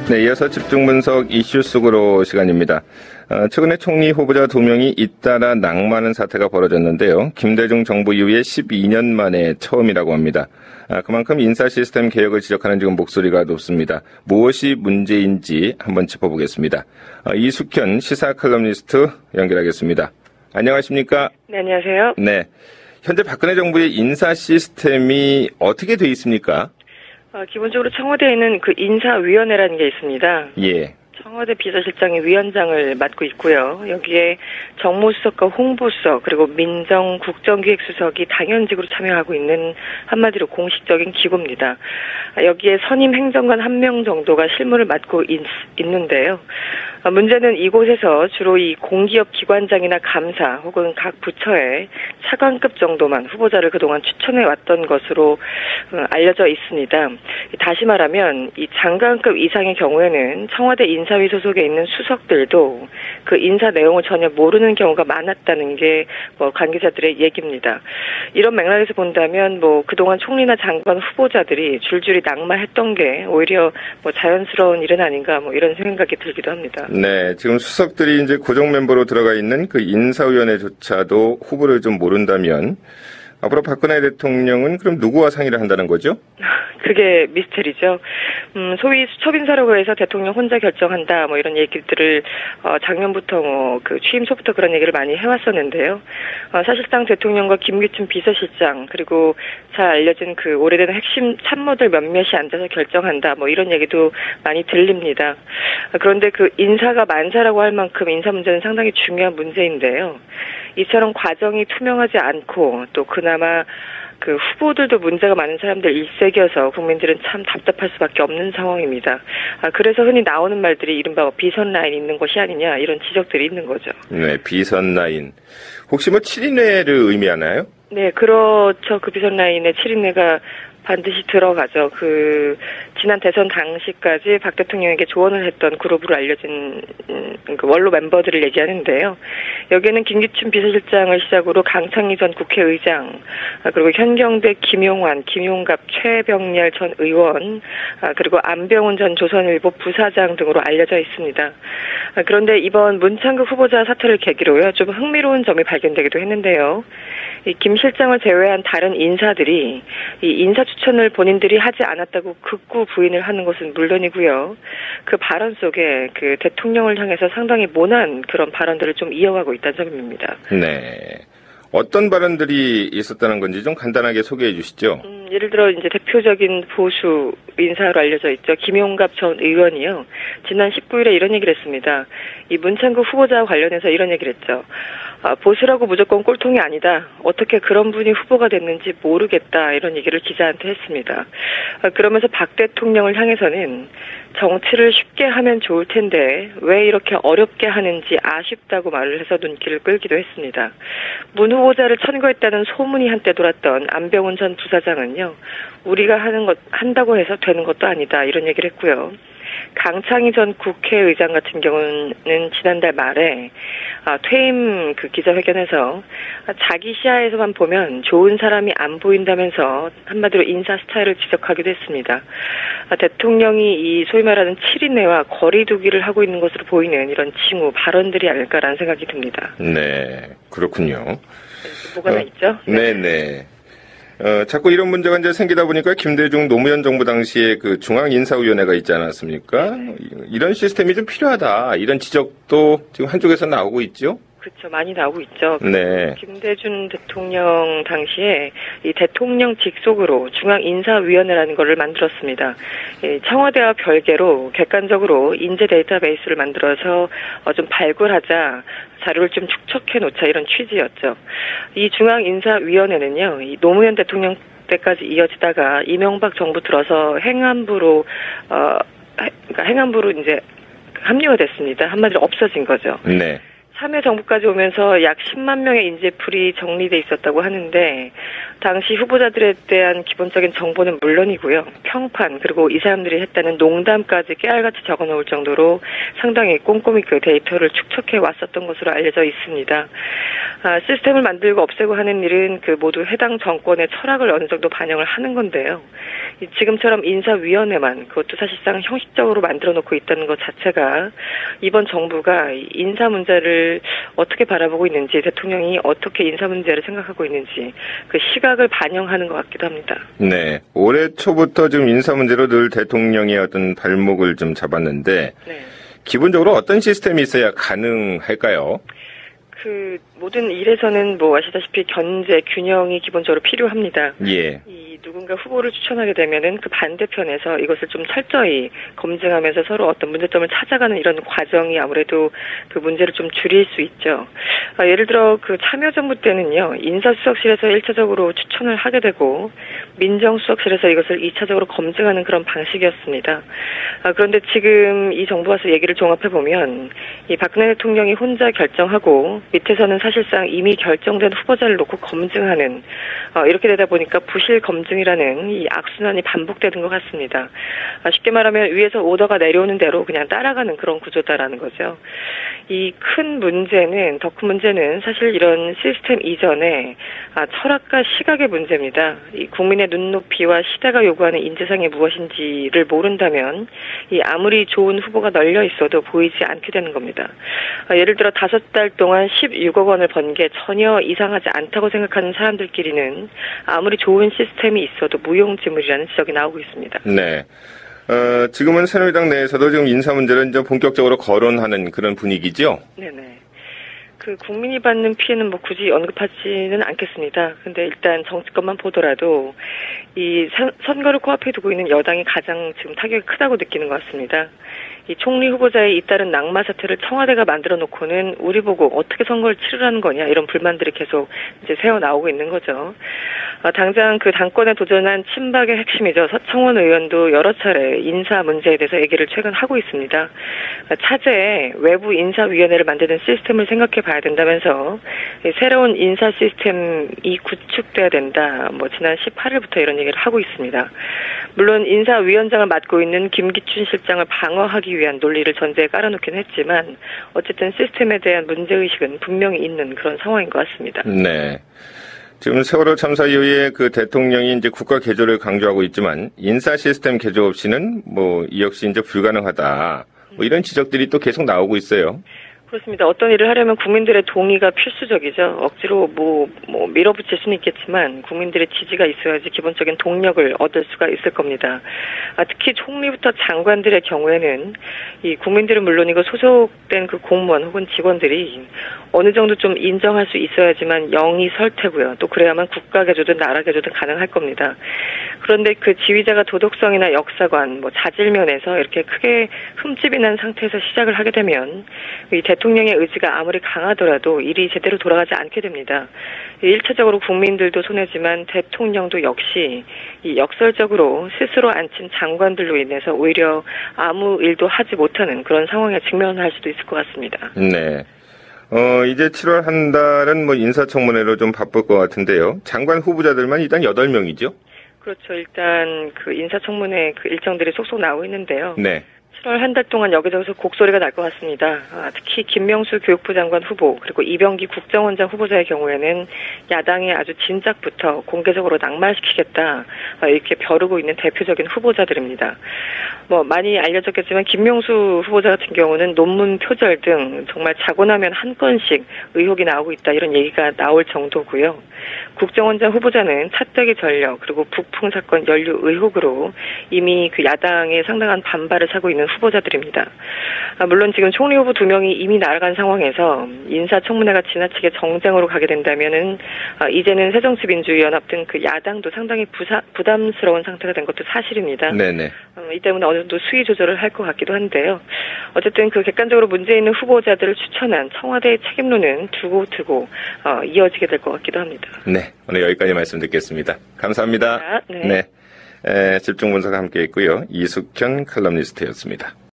네, 이어서 집중분석 이슈 속으로 시간입니다. 최근에 총리 후보자 2명이 잇따라 낙마하는 사태가 벌어졌는데요. 김대중 정부 이후에 12년 만에 처음이라고 합니다. 그만큼 인사 시스템 개혁을 지적하는 지금 목소리가 높습니다. 무엇이 문제인지 한번 짚어보겠습니다. 이숙현 시사 칼럼니스트 연결하겠습니다. 안녕하십니까? 네, 안녕하세요. 네, 현재 박근혜 정부의 인사 시스템이 어떻게 돼 있습니까? 기본적으로 청와대에는 그 인사위원회라는 게 있습니다. 예. 청와대 비서실장이 위원장을 맡고 있고요. 여기에 정무수석과 홍보수석 그리고 민정국정기획수석이 당연직으로 참여하고 있는 한마디로 공식적인 기구입니다. 여기에 선임 행정관 1명 정도가 실무를 맡고 있는데요. 문제는 이곳에서 주로 이 공기업 기관장이나 감사 혹은 각 부처의 차관급 정도만 후보자를 그동안 추천해 왔던 것으로 알려져 있습니다. 다시 말하면 이 장관급 이상의 경우에는 청와대 인사위 소속에 있는 수석들도 그 인사 내용을 전혀 모르는 경우가 많았다는 게 관계자들의 얘기입니다. 이런 맥락에서 본다면 그동안 총리나 장관 후보자들이 줄줄이 낙마했던 게 오히려 자연스러운 일은 아닌가 이런 생각이 들기도 합니다. 네, 지금 수석들이 이제 고정 멤버로 들어가 있는 그 인사위원회조차도 후보를 좀 모른다면 앞으로 박근혜 대통령은 그럼 누구와 상의를 한다는 거죠? 그게 미스터리죠. 소위 수첩인사라고 해서 대통령 혼자 결정한다 이런 얘기들을 작년부터 그 취임서부터 그런 얘기를 많이 해왔었는데요. 사실상 대통령과 김기춘 비서실장 그리고 잘 알려진 그 오래된 핵심 참모들 몇몇이 앉아서 결정한다 이런 얘기도 많이 들립니다. 그런데 그 인사가 만사라고 할 만큼 인사 문제는 상당히 중요한 문제인데요. 이처럼 과정이 투명하지 않고 또 그나마 그 후보들도 문제가 많은 사람들 일색이어서 국민들은 참 답답할 수밖에 없는 상황입니다. 그래서 흔히 나오는 말들이 이른바 비선 라인 있는 것이 아니냐 이런 지적들이 있는 거죠. 네, 비선 라인. 혹시 7인회를 의미하나요? 네, 그렇죠. 그 비선 라인에 7인회가 반드시 들어가죠. 그 지난 대선 당시까지 박 대통령에게 조언을 했던 그룹으로 알려진 그 원로 멤버들을 얘기하는데요. 여기에는 김기춘 비서실장을 시작으로 강창희 전 국회의장, 그리고 현경대 김용환, 김용갑, 최병렬 전 의원, 그리고 안병훈 전 조선일보 부사장 등으로 알려져 있습니다. 그런데 이번 문창극 후보자 사태를 계기로요, 좀 흥미로운 점이 발견되기도 했는데요. 이 김 실장을 제외한 다른 인사들이 이 인사 추천을 본인들이 하지 않았다고 극구 부인을 하는 것은 물론이고요. 그 발언 속에 그 대통령을 향해서 상당히 모난 그런 발언들을 좀 이어가고 있다는 점입니다. 네. 어떤 발언들이 있었다는 건지 좀 간단하게 소개해 주시죠. 예를 들어 이제 대표적인 보수 인사로 알려져 있죠. 김용갑 전 의원이요. 지난 19일에 이런 얘기를 했습니다. 이 문창극 후보자와 관련해서 이런 얘기를 했죠. 보수라고 무조건 꼴통이 아니다. 어떻게 그런 분이 후보가 됐는지 모르겠다. 이런 얘기를 기자한테 했습니다. 그러면서 박 대통령을 향해서는 정치를 쉽게 하면 좋을 텐데 왜 이렇게 어렵게 하는지 아쉽다고 말을 해서 눈길을 끌기도 했습니다. 문 후보자를 천거했다는 소문이 한때 돌았던 안병훈 전 부사장은요. 우리가 한다고 해서 되는 것도 아니다. 이런 얘기를 했고요. 강창희 전 국회의장 같은 경우는 지난달 말에 퇴임 그 기자회견에서 자기 시야에서만 보면 좋은 사람이 안 보인다면서 한마디로 인사 스타일을 지적하기도 했습니다. 대통령이 이 소위 말하는 7인회와 거리두기를 하고 있는 것으로 보이는 이런 징후 발언들이 아닐까라는 생각이 듭니다. 네, 그렇군요. 뭐가 다 있죠? 네네. 자꾸 이런 문제가 이제 생기다 보니까 김대중 노무현 정부 당시에 그 중앙인사위원회가 있지 않았습니까? 이런 시스템이 좀 필요하다. 이런 지적도 지금 한쪽에서 나오고 있죠? 그렇죠. 많이 나오고 있죠. 네. 김대중 대통령 당시에 이 대통령 직속으로 중앙인사위원회라는 것을 만들었습니다. 청와대와 별개로 객관적으로 인재 데이터베이스를 만들어서 좀 발굴하자, 자료를 좀 축적해 놓자 이런 취지였죠. 이 중앙인사위원회는요, 이 노무현 대통령 때까지 이어지다가 이명박 정부 들어서 행안부로 이제 합류가 됐습니다. 한마디로 없어진 거죠. 네. 참여정부까지 오면서 약 10만 명의 인재풀이 정리돼 있었다고 하는데 당시 후보자들에 대한 기본적인 정보는 물론이고요. 평판 그리고 이 사람들이 했다는 농담까지 깨알같이 적어놓을 정도로 상당히 꼼꼼히 그 데이터를 축적해 왔었던 것으로 알려져 있습니다. 시스템을 만들고 없애고 하는 일은 그 모두 해당 정권의 철학을 어느 정도 반영을 하는 건데요. 지금처럼 인사위원회만 그것도 사실상 형식적으로 만들어 놓고 있다는 것 자체가 이번 정부가 인사 문제를 어떻게 바라보고 있는지, 대통령이 어떻게 인사 문제를 생각하고 있는지 그 시각을 반영하는 것 같기도 합니다. 네, 올해 초부터 지금 인사 문제로 늘 대통령의 어떤 발목을 좀 잡았는데 네. 기본적으로 어떤 시스템이 있어야 가능할까요? 그 모든 일에서는 뭐 아시다시피 견제, 균형이 기본적으로 필요합니다. 예. 누군가 후보를 추천하게 되면은 그 반대편에서 이것을 좀 철저히 검증하면서 서로 어떤 문제점을 찾아가는 이런 과정이 아무래도 그 문제를 좀 줄일 수 있죠. 예를 들어 그 참여정부 때는요, 인사수석실에서 1차적으로 추천을 하게 되고 민정수석실에서 이것을 2차적으로 검증하는 그런 방식이었습니다. 그런데 지금 이 정부 와서 얘기를 종합해 보면 이 박근혜 대통령이 혼자 결정하고 밑에서는 사실상 이미 결정된 후보자를 놓고 검증하는 이렇게 되다 보니까 부실 검증이라는 이 악순환이 반복되는 것 같습니다. 쉽게 말하면 위에서 오더가 내려오는 대로 그냥 따라가는 그런 구조다라는 거죠. 이 큰 문제는, 더 큰 문제는 사실 이런 시스템 이전에 철학과 시각의 문제입니다. 이 국민의 눈높이와 시대가 요구하는 인재상이 무엇인지를 모른다면 이 아무리 좋은 후보가 널려 있어도 보이지 않게 되는 겁니다. 예를 들어 5달 동안 16억 원을 번 게 전혀 이상하지 않다고 생각하는 사람들끼리는 아무리 좋은 시스템이 있어도 무용지물이라는 지적이 나오고 있습니다. 네. 지금은 새누리당 내에서도 지금 인사 문제를 이제 본격적으로 거론하는 그런 분위기죠? 네네. 그 국민이 받는 피해는 뭐 굳이 언급하지는 않겠습니다. 근데 일단 정치권만 보더라도 이 선거를 코앞에 두고 있는 여당이 가장 지금 타격이 크다고 느끼는 것 같습니다. 이 총리 후보자의 잇따른 낙마 사태를 청와대가 만들어 놓고는 우리 보고 어떻게 선거를 치르라는 거냐, 이런 불만들이 계속 이제 새어 나오고 있는 거죠. 당장 그 당권에 도전한 친박의 핵심이죠. 서청원 의원도 여러 차례 인사 문제에 대해서 얘기를 최근 하고 있습니다. 차제에 외부 인사위원회를 만드는 시스템을 생각해 봐야 된다면서 새로운 인사 시스템이 구축돼야 된다. 뭐 지난 18일부터 이런 얘기를 하고 있습니다. 물론 인사위원장을 맡고 있는 김기춘 실장을 방어하기 위한 논리를 전제에 깔아놓긴 했지만 어쨌든 시스템에 대한 문제의식은 분명히 있는 그런 상황인 것 같습니다. 네. 지금 세월호 참사 이후에 그 대통령이 이제 국가 개조를 강조하고 있지만 인사 시스템 개조 없이는 뭐 이 역시 이제 불가능하다. 뭐 이런 지적들이 또 계속 나오고 있어요. 그렇습니다. 어떤 일을 하려면 국민들의 동의가 필수적이죠. 억지로 뭐 밀어붙일 수는 있겠지만 국민들의 지지가 있어야지 기본적인 동력을 얻을 수가 있을 겁니다. 특히 총리부터 장관들의 경우에는 이 국민들은 물론이고 소속된 그 공무원 혹은 직원들이 어느 정도 좀 인정할 수 있어야지만 영이 설 테고요. 또 그래야만 국가 개조든 나라 개조든 가능할 겁니다. 그런데 그 지휘자가 도덕성이나 역사관, 뭐 자질면에서 이렇게 크게 흠집이 난 상태에서 시작을 하게 되면 이 대통령의 의지가 아무리 강하더라도 일이 제대로 돌아가지 않게 됩니다. 1차적으로 국민들도 손해지만 대통령도 역시 이 역설적으로 스스로 앉힌 장관들로 인해서 오히려 아무 일도 하지 못하는 그런 상황에 직면할 수도 있을 것 같습니다. 네. 이제 7월 한 달은 뭐 인사청문회로 좀 바쁠 것 같은데요. 장관 후보자들만 일단 8명이죠? 그렇죠. 일단 그 인사청문회 그 일정들이 속속 나오고 있는데요. 네. 7월 한 달 동안 여기저기서 곡소리가 날 것 같습니다. 특히 김명수 교육부 장관 후보 그리고 이병기 국정원장 후보자의 경우에는 야당이 아주 진작부터 공개적으로 낙마시키겠다 이렇게 벼르고 있는 대표적인 후보자들입니다. 뭐 많이 알려졌겠지만 김명수 후보자 같은 경우는 논문 표절 등 정말 자고 나면 한 건씩 의혹이 나오고 있다 이런 얘기가 나올 정도고요. 국정원장 후보자는 차떼기 전력 그리고 북풍 사건 연루 의혹으로 이미 그 야당에 상당한 반발을 사고 있는 후보자들입니다. 물론 지금 총리 후보 2명이 이미 날아간 상황에서 인사청문회가 지나치게 정쟁으로 가게 된다면은 이제는 새정치민주연합 등 그 야당도 상당히 부담스러운 상태가 된 것도 사실입니다. 네네. 이 때문에 어느 정도 수위 조절을 할 것 같기도 한데요. 어쨌든 그 객관적으로 문제 있는 후보자들을 추천한 청와대의 책임론은 두고 이어지게 될 것 같기도 합니다. 네, 오늘 여기까지 말씀 듣겠습니다. 감사합니다. 네. 집중 분석 함께 했고요. 이숙현 칼럼니스트였습니다.